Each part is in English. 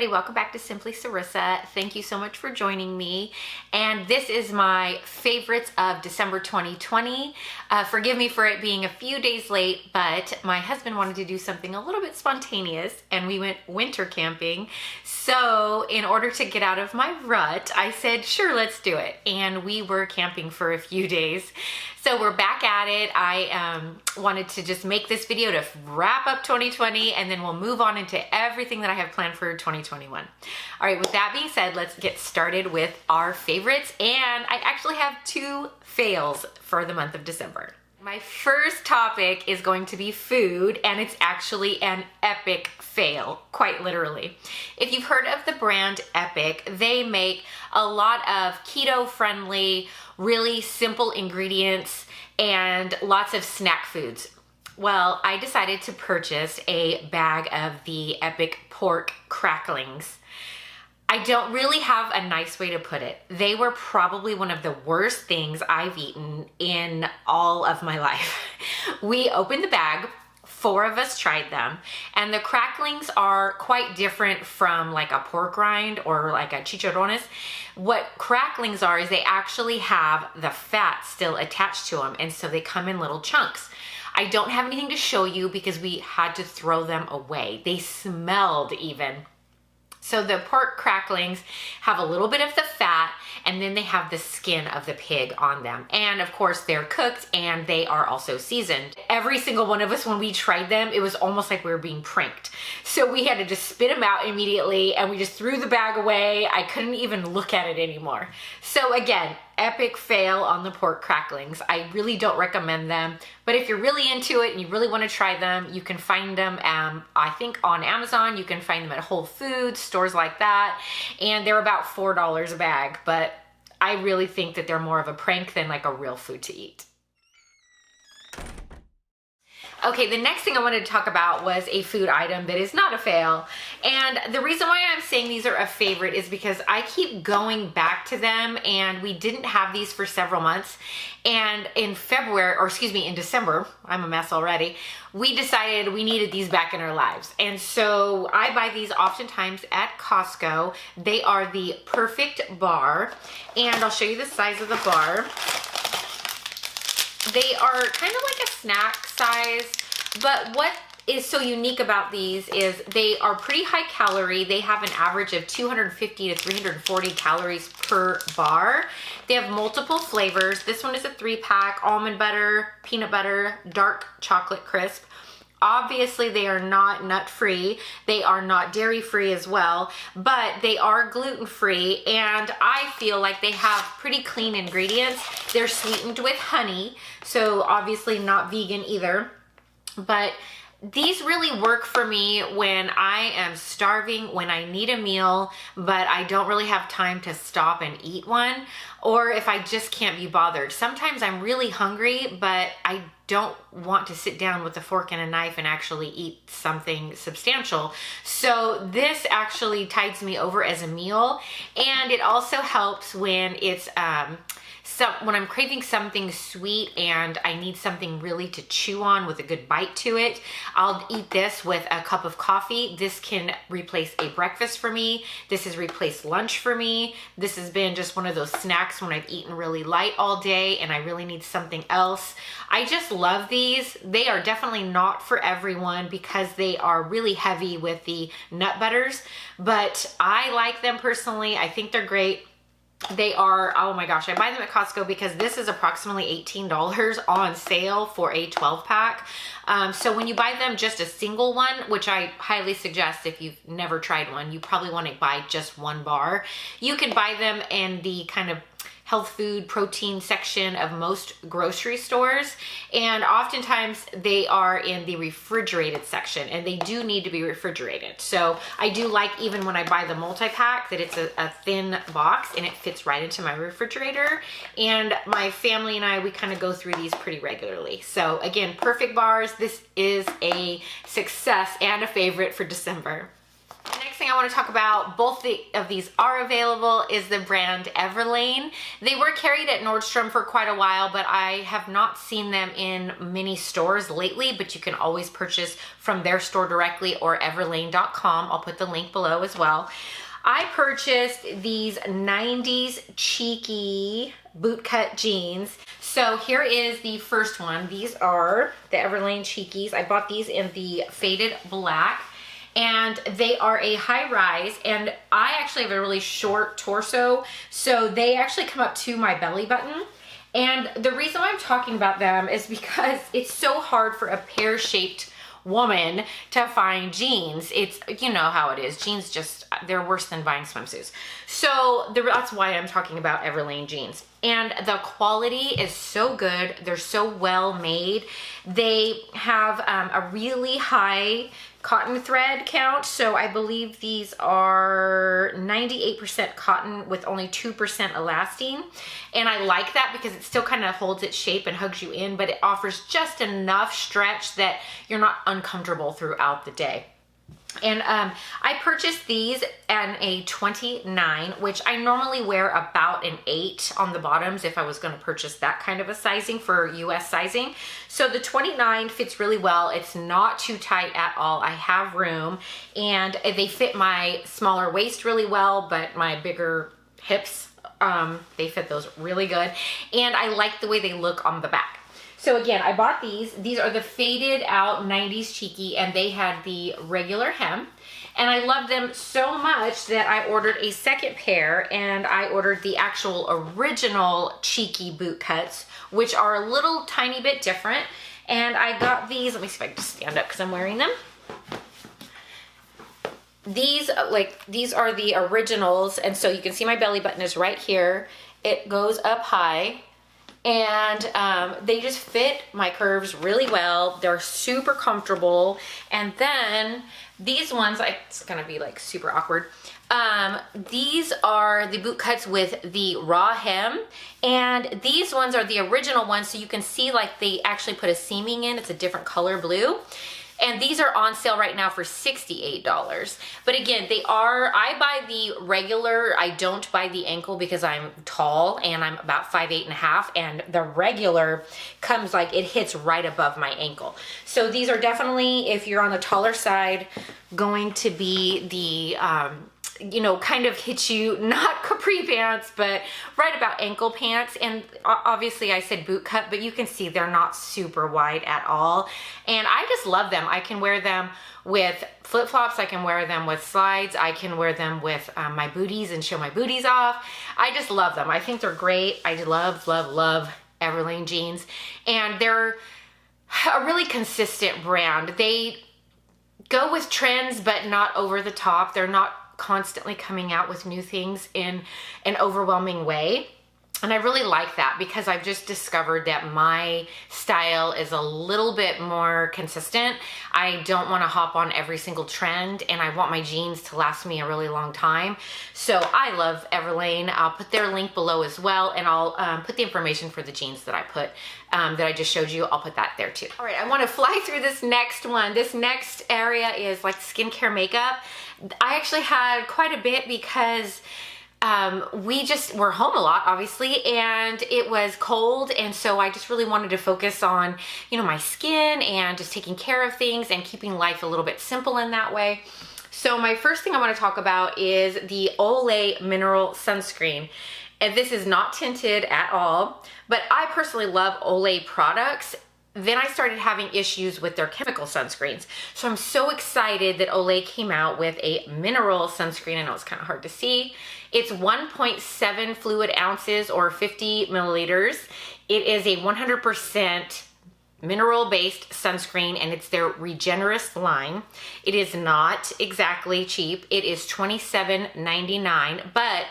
everybody, welcome back to Simply Cerisa. Thank you so much for joining me. And this is my favorites of December 2020. Forgive me for it being a few days late, but my husband wanted to do something a little bit spontaneous and we went winter camping. So in order to get out of my rut, I said, sure, let's do it. And we were camping for a few days. So we're back at it. I wanted to just make this video to wrap up 2020 and then we'll move on into everything that I have planned for 2021. All right, with that being said, let's get started with our favorites. And I actually have two fails for the month of December. My first topic is going to be food, and it's actually an epic fail, quite literally. If you've heard of the brand Epic, they make a lot of keto-friendly, really simple ingredients and lots of snack foods. Well, I decided to purchase a bag of the Epic Pork Cracklings. I don't really have a nice way to put it. They were probably one of the worst things I've eaten in all of my life. We opened the bag, 4 of us tried them, and the cracklings are quite different from like a pork rind or like a chicharrones. What cracklings are is they actually have the fat still attached to them, and so they come in little chunks. I don't have anything to show you because we had to throw them away. They smelled even. So the pork cracklings have a little bit of the fat, and then they have the skin of the pig on them. And of course they're cooked and they are also seasoned. Every single one of us, when we tried them, it was almost like we were being pranked. So we had to just spit them out immediately and we just threw the bag away. I couldn't even look at it anymore. So again, epic fail on the pork cracklings. I really don't recommend them, but if you're really into it and you really want to try them, you can find them, I think on Amazon. You can find them at Whole Foods, stores like that, and they're about $4 a bag, but I really think that they're more of a prank than like a real food to eat. Okay, the next thing I wanted to talk about was a food item that is not a fail. And the reason why I'm saying these are a favorite is because I keep going back to them, and we didn't have these for several months. And in February, or excuse me, in December, I'm a mess already, we decided we needed these back in our lives. And so I buy these oftentimes at Costco. They are the Perfect Bar, and I'll show you the size of the bar. They are kind of like a snack size, but what is so unique about these is they are pretty high calorie. They have an average of 250 to 340 calories per bar. They have multiple flavors. This one is a 3-pack, almond butter, peanut butter, dark chocolate crisp. Obviously, they are not nut-free. They are not dairy-free as well, but they are gluten-free, and I feel like they have pretty clean ingredients. They're sweetened with honey, so obviously not vegan either, but these really work for me when I am starving, when I need a meal, but I don't really have time to stop and eat one, or if I just can't be bothered. Sometimes I'm really hungry, but I don't want to sit down with a fork and a knife and actually eat something substantial. So this actually tides me over as a meal, and it also helps when it's when I'm craving something sweet and I need something really to chew on with a good bite to it. I'll eat this with a cup of coffee. This can replace a breakfast for me. This has replaced lunch for me. This has been just one of those snacks when I've eaten really light all day and I really need something else. I just love these. They are definitely not for everyone because they are really heavy with the nut butters, but I like them personally. I think they're great. They are, oh my gosh, I buy them at Costco because this is approximately $18 on sale for a 12-pack. So when you buy them just a single one, which I highly suggest if you've never tried one, you probably want to buy just one bar. You can buy them in the kind of health food protein section of most grocery stores, and oftentimes they are in the refrigerated section, and they do need to be refrigerated. So I do like, even when I buy the multi-pack, that it's a thin box and it fits right into my refrigerator. And my family and I, we kind of go through these pretty regularly. So again, Perfect Bars, this is a success and a favorite for December. The next thing I want to talk about, both of these are available, is the brand Everlane. They were carried at Nordstrom for quite a while, but I have not seen them in many stores lately, but you can always purchase from their store directly or everlane.com. I'll put the link below as well. I purchased these 90s cheeky bootcut jeans. So here is the first one. These are the Everlane Cheekies. I bought these in the faded black. And they are a high rise, and I actually have a really short torso, so they actually come up to my belly button. And the reason why I'm talking about them is because it's so hard for a pear-shaped woman to find jeans. It's, you know how it is. Jeans just, they're worse than buying swimsuits. So that's why I'm talking about Everlane jeans. And the quality is so good. They're so well made. They have a really high cotton thread count. So I believe these are 98% cotton with only 2% elastane. And I like that because it still kind of holds its shape and hugs you in, but it offers just enough stretch that you're not uncomfortable throughout the day. And I purchased these in a 29, which I normally wear about an 8 on the bottoms if I was going to purchase that kind of a sizing for US sizing. So the 29 fits really well. It's not too tight at all. I have room, and they fit my smaller waist really well, but my bigger hips, they fit those really good. And I like the way they look on the back. So again, I bought these. These are the faded out 90s cheeky, and they had the regular hem. And I love them so much that I ordered a second pair, and I ordered the actual original cheeky boot cuts, which are a little tiny bit different. And I got these, let me see if I can just stand up because I'm wearing them. These are the originals, and so you can see my belly button is right here. It goes up high. And they just fit my curves really well. They're super comfortable. And then these ones, it's gonna be like super awkward. These are the boot cuts with the raw hem, and these ones are the original ones, so you can see like they actually put a seaming in. It's a different color blue. And these are on sale right now for $68. But again, I buy the regular. I don't buy the ankle because I'm tall and I'm about 5'8.5", and the regular comes like, it hits right above my ankle. So these are definitely, if you're on the taller side, going to be the, you know, kind of hit you, not capri pants, but right about ankle pants. And obviously I said boot cut, but you can see they're not super wide at all. And I just love them. I can wear them with flip-flops. I can wear them with slides. I can wear them with my booties and show my booties off. I just love them. I think they're great. I love, love, love Everlane jeans. And they're a really consistent brand. They go with trends, but not over the top. They're not constantly coming out with new things in an overwhelming way. And I really like that because I've just discovered that my style is a little bit more consistent. I don't want to hop on every single trend, and I want my jeans to last me a really long time. So I love Everlane. I'll put their link below as well, and I'll put the information for the jeans that I put, that I just showed you. I'll put that there too. All right, I want to fly through this next one. This next area is like skincare makeup. I actually had quite a bit because we just were home a lot, obviously, and it was cold, and so I just really wanted to focus on, you know, my skin and just taking care of things and keeping life a little bit simple in that way. So my first thing I want to talk about is the Olay Mineral Sunscreen. And this is not tinted at all, but I personally love Olay products. Then I started having issues with their chemical sunscreens. So I'm so excited that Olay came out with a mineral sunscreen. I know it's kind of hard to see. It's 1.7 fluid ounces or 50 milliliters. It is a 100% mineral-based sunscreen, and it's their Regenerist line. It is not exactly cheap. It is $27.99, but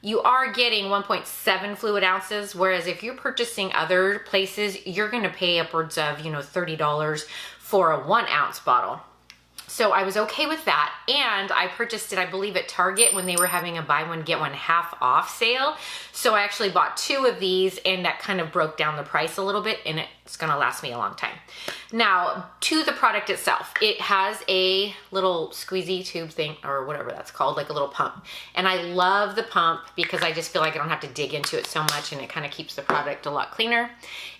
you are getting 1.7 fluid ounces, whereas if you're purchasing other places, you're gonna pay upwards of, you know, $30 for a 1 ounce bottle. So I was okay with that. And I purchased it, I believe, at Target when they were having a buy one, get one half off sale. So I actually bought 2 of these, and that kind of broke down the price a little bit, and it's gonna last me a long time. Now, to the product itself, it has a little squeezy tube thing, or whatever that's called, like a little pump. And I love the pump because I just feel like I don't have to dig into it so much, and it kind of keeps the product a lot cleaner.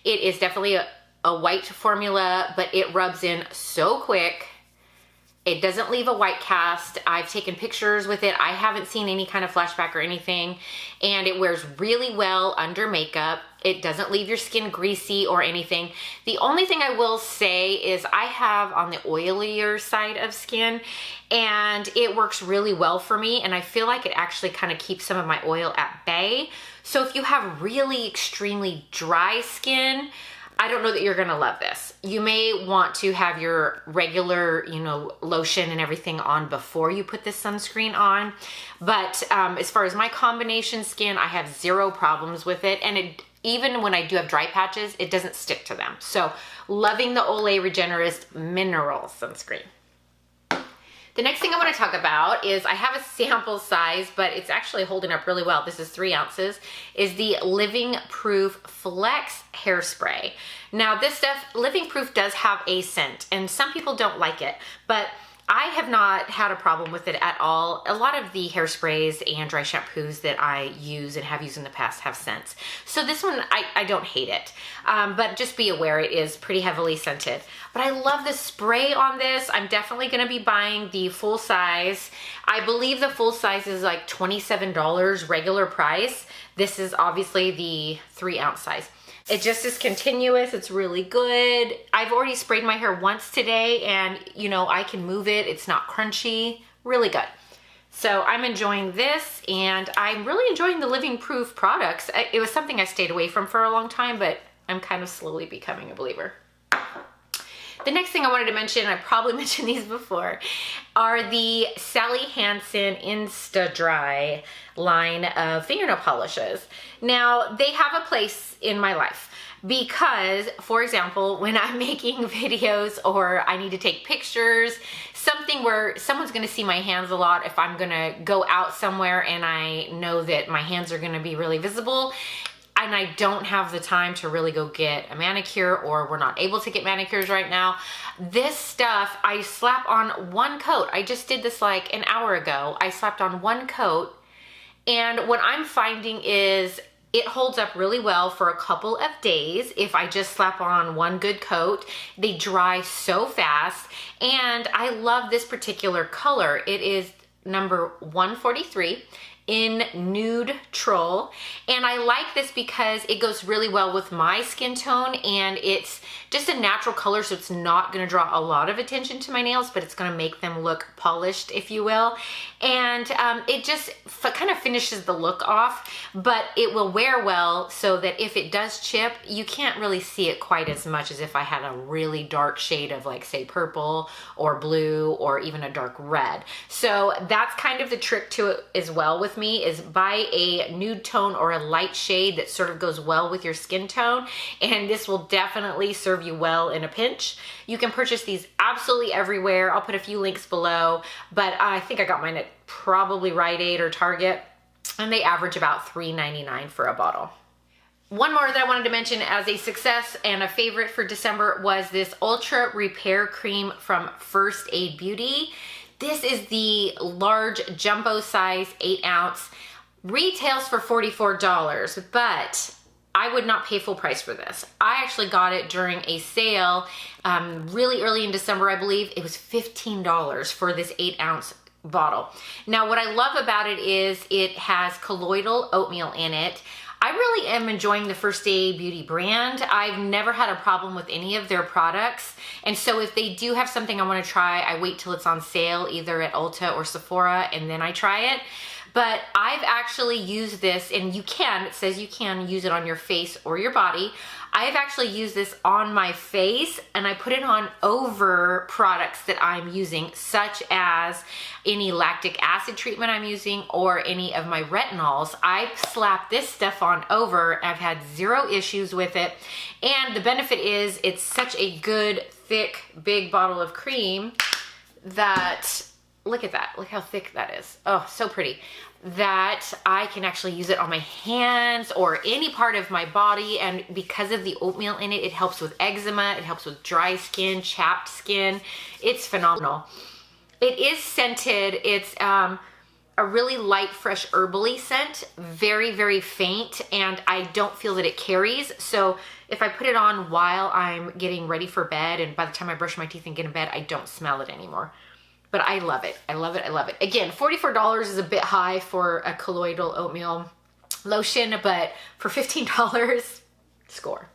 It is definitely a white formula, but it rubs in so quick. It doesn't leave a white cast. I've taken pictures with it. I haven't seen any kind of flashback or anything. And it wears really well under makeup. It doesn't leave your skin greasy or anything. The only thing I will say is I have on the oilier side of skin, and it works really well for me. And I feel like it actually kind of keeps some of my oil at bay. So if you have really extremely dry skin, I don't know that you're gonna love this. You may want to have your regular, you know, lotion and everything on before you put this sunscreen on. But as far as my combination skin, I have 0 problems with it. And even when I do have dry patches, it doesn't stick to them. So loving the Olay Regenerist Mineral Sunscreen. The next thing I want to talk about is I have a sample size, but it's actually holding up really well. This is 3 ounces, is the Living Proof Flex Hairspray. Now this stuff, Living Proof does have a scent, and some people don't like it, but I have not had a problem with it at all. A lot of the hairsprays and dry shampoos that I use and have used in the past have scents. So this one, I don't hate it, but just be aware it is pretty heavily scented. But I love the spray on this. I'm definitely gonna be buying the full size. I believe the full size is like $27 regular price. This is obviously the 3 ounce size. It just is continuous. It's really good. I've already sprayed my hair once today, and you know, I can move it. It's not crunchy, really good. So I'm enjoying this, and I'm really enjoying the Living Proof products. It was something I stayed away from for a long time, but I'm kind of slowly becoming a believer. The next thing I wanted to mention, I probably mentioned these before, are the Sally Hansen Insta-Dry line of fingernail polishes. Now, they have a place in my life because, for example, when I'm making videos or I need to take pictures, something where someone's gonna see my hands a lot if I'm gonna go out somewhere and I know that my hands are gonna be really visible, and I don't have the time to really go get a manicure, or we're not able to get manicures right now. This stuff, I slap on 1 coat. I just did this like an hour ago. I slapped on 1 coat, and what I'm finding is it holds up really well for a couple of days. If I just slap on 1 good coat, they dry so fast, and I love this particular color. It is number 143. In Nude-tral, and I like this because it goes really well with my skin tone, and it's just a natural color, so it's not going to draw a lot of attention to my nails, but it's going to make them look polished, if you will. And it just kind of finishes the look off, but it will wear well so that if it does chip, you can't really see it quite as much as if I had a really dark shade of, like, say, purple or blue or even a dark red. So that's kind of the trick to it as well with me, is buy a nude tone or a light shade that sort of goes well with your skin tone, and this will definitely serve you well in a pinch. You can purchase these absolutely everywhere. I'll put a few links below, but I think I got mine at probably Rite Aid or Target, and they average about $3.99 for a bottle. One more that I wanted to mention as a success and a favorite for December was this Ultra Repair Cream from First Aid Beauty. This is the large jumbo size 8 ounce. Retails for $44, but I would not pay full price for this. I actually got it during a sale really early in December, I believe. It was $15 for this 8 ounce bottle. Now, what I love about it is it has colloidal oatmeal in it. I really am enjoying the First Aid Beauty brand. I've never had a problem with any of their products. And so if they do have something I want to try, I wait till it's on sale either at Ulta or Sephora, and then I try it. But I've actually used this, and you can, it says you can use it on your face or your body. I've actually used this on my face, and I put it on over products that I'm using, such as any lactic acid treatment I'm using or any of my retinols. I slap this stuff on over. I've had 0 issues with it. And the benefit is it's such a good, thick, big bottle of cream that, look at that, look how thick that is. Oh, so pretty. That I can actually use it on my hands or any part of my body, and because of the oatmeal in it, it helps with eczema, it helps with dry skin, chapped skin. It's phenomenal. It is scented. It's a really light, fresh, herbally scent, very, very faint, and I don't feel that it carries. So if I put it on while I'm getting ready for bed, and by the time I brush my teeth and get in bed, I don't smell it anymore. But I love it. I love it. I love it. Again, $44 is a bit high for a colloidal oatmeal lotion, but for $15, score.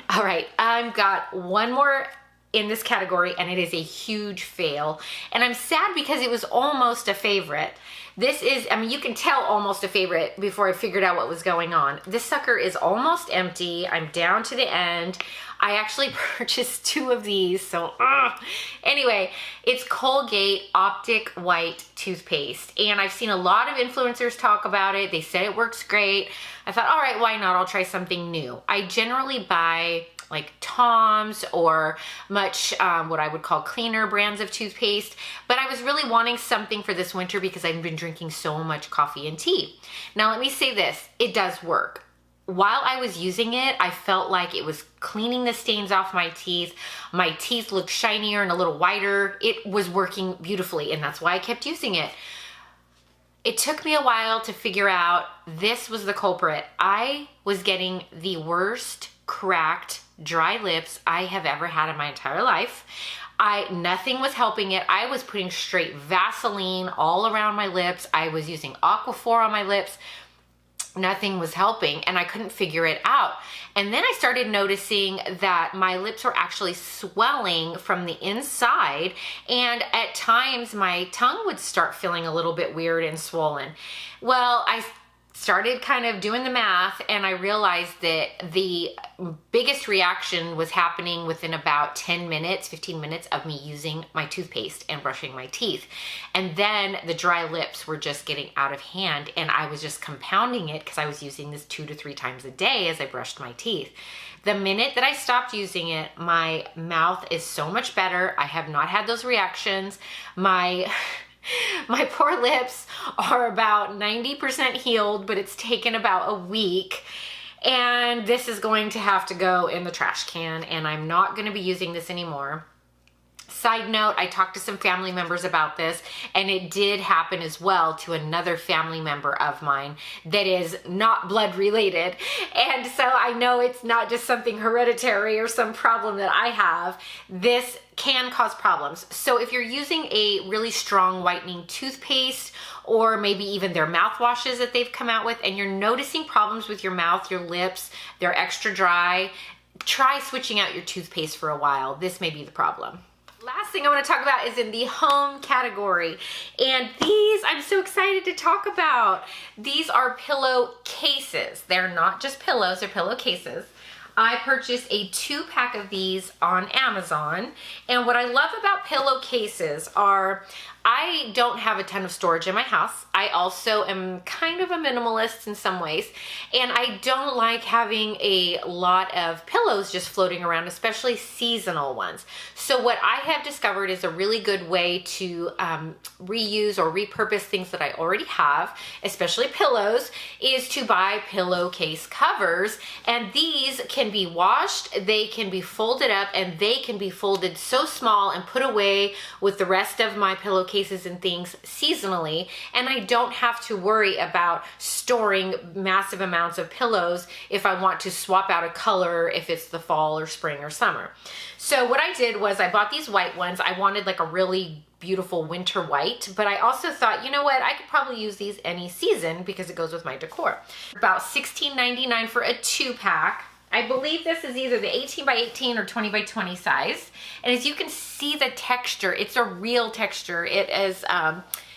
All right, I've got one more in this category, and it is a huge fail. And I'm sad because it was almost a favorite. This is, I mean, you can tell almost a favorite before I figured out what was going on. This sucker is almost empty. I'm down to the end. I actually purchased 2 of these, so anyway, it's Colgate Optic White Toothpaste, and I've seen a lot of influencers talk about it. They said it works great. I thought, all right, why not? I'll try something new. I generally buy like Tom's or much what I would call cleaner brands of toothpaste, but I was really wanting something for this winter because I've been drinking so much coffee and tea. Now let me say this, it does work. While I was using it, I felt like it was cleaning the stains off my teeth. My teeth looked shinier and a little whiter. It was working beautifully, and that's why I kept using it. It took me a while to figure out this was the culprit. I was getting the worst cracked, dry lips I have ever had in my entire life. Nothing was helping it. I was putting straight Vaseline all around my lips. I was using Aquaphor on my lips. Nothing was helping, and I couldn't figure it out. And then I started noticing that my lips were actually swelling from the inside, and at times my tongue would start feeling a little bit weird and swollen. Well, I started kind of doing the math, and I realized that the biggest reaction was happening within about 10 minutes, 15 minutes of me using my toothpaste and brushing my teeth. And then the dry lips were just getting out of hand, and I was just compounding it because I was using this 2 to 3 times a day as I brushed my teeth. The minute that I stopped using it, my mouth is so much better. I have not had those reactions. My poor lips are about 90% healed, but it's taken about a week. And this is going to have to go in the trash can, and I'm not going to be using this anymore. Side note, I talked to some family members about this, and it did happen as well to another family member of mine that is not blood related. And so I know it's not just something hereditary or some problem that I have. This can cause problems. So if you're using a really strong whitening toothpaste, or maybe even their mouthwashes that they've come out with, and you're noticing problems with your mouth, your lips, they're extra dry, try switching out your toothpaste for a while. This may be the problem. Last thing I want to talk about is in the home category, and these I'm so excited to talk about. These are pillow cases. They're not just pillows, they're pillow cases. I purchased a 2-pack of these on Amazon, and what I love about pillow cases are I don't have a ton of storage in my house. I also am kind of a minimalist in some ways, and I don't like having a lot of pillows just floating around, especially seasonal ones. So what I have discovered is a really good way to reuse or repurpose things that I already have, especially pillows, is to buy pillowcase covers. And these can be washed, they can be folded up, and they can be folded so small and put away with the rest of my pillowcases and things seasonally, and I don't have to worry about storing massive amounts of pillows if I want to swap out a color if it's the fall or spring or summer. So what I did was I bought these white ones. I wanted like a really beautiful winter white, but I also thought, you know what, I could probably use these any season because it goes with my decor. About $16.99 for a 2-pack. I believe this is either the 18 by 18 or 20 by 20 size. And as you can see the texture, it's a real texture. It is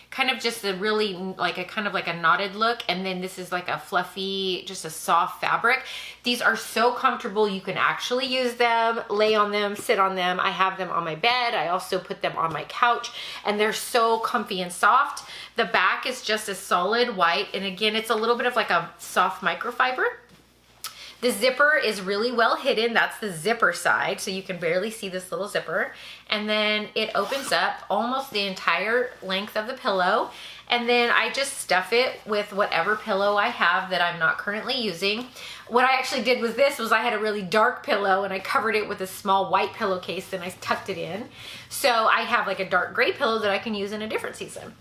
kind of just a really like a kind of like a knotted look. And then this is like a fluffy, just a soft fabric. These are so comfortable. You can actually use them, lay on them, sit on them. I have them on my bed. I also put them on my couch, and they're so comfy and soft. The back is just a solid white. And again, it's a little bit of like a soft microfiber. The zipper is really well hidden. That's the zipper side, so you can barely see this little zipper. And then it opens up almost the entire length of the pillow. And then I just stuff it with whatever pillow I have that I'm not currently using. What I actually did with this was I had a really dark pillow and I covered it with a small white pillowcase and I tucked it in. So I have like a dark gray pillow that I can use in a different season.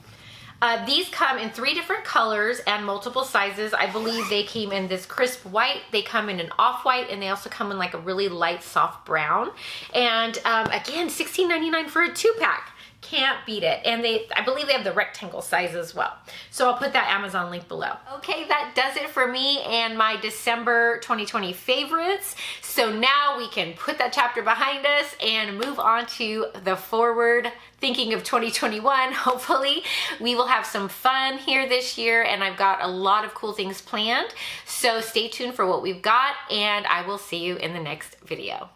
These come in 3 different colors and multiple sizes. I believe they came in this crisp white, they come in an off-white, and they also come in like a really light soft brown. And again, $16.99 for a 2-pack. Can't beat it. And I believe they have the rectangle size as well. So I'll put that Amazon link below. Okay, that does it for me and my December 2020 favorites. So now we can put that chapter behind us and move on to the forward thinking of 2021. Hopefully we will have some fun here this year, and I've got a lot of cool things planned. So stay tuned for what we've got, and I will see you in the next video.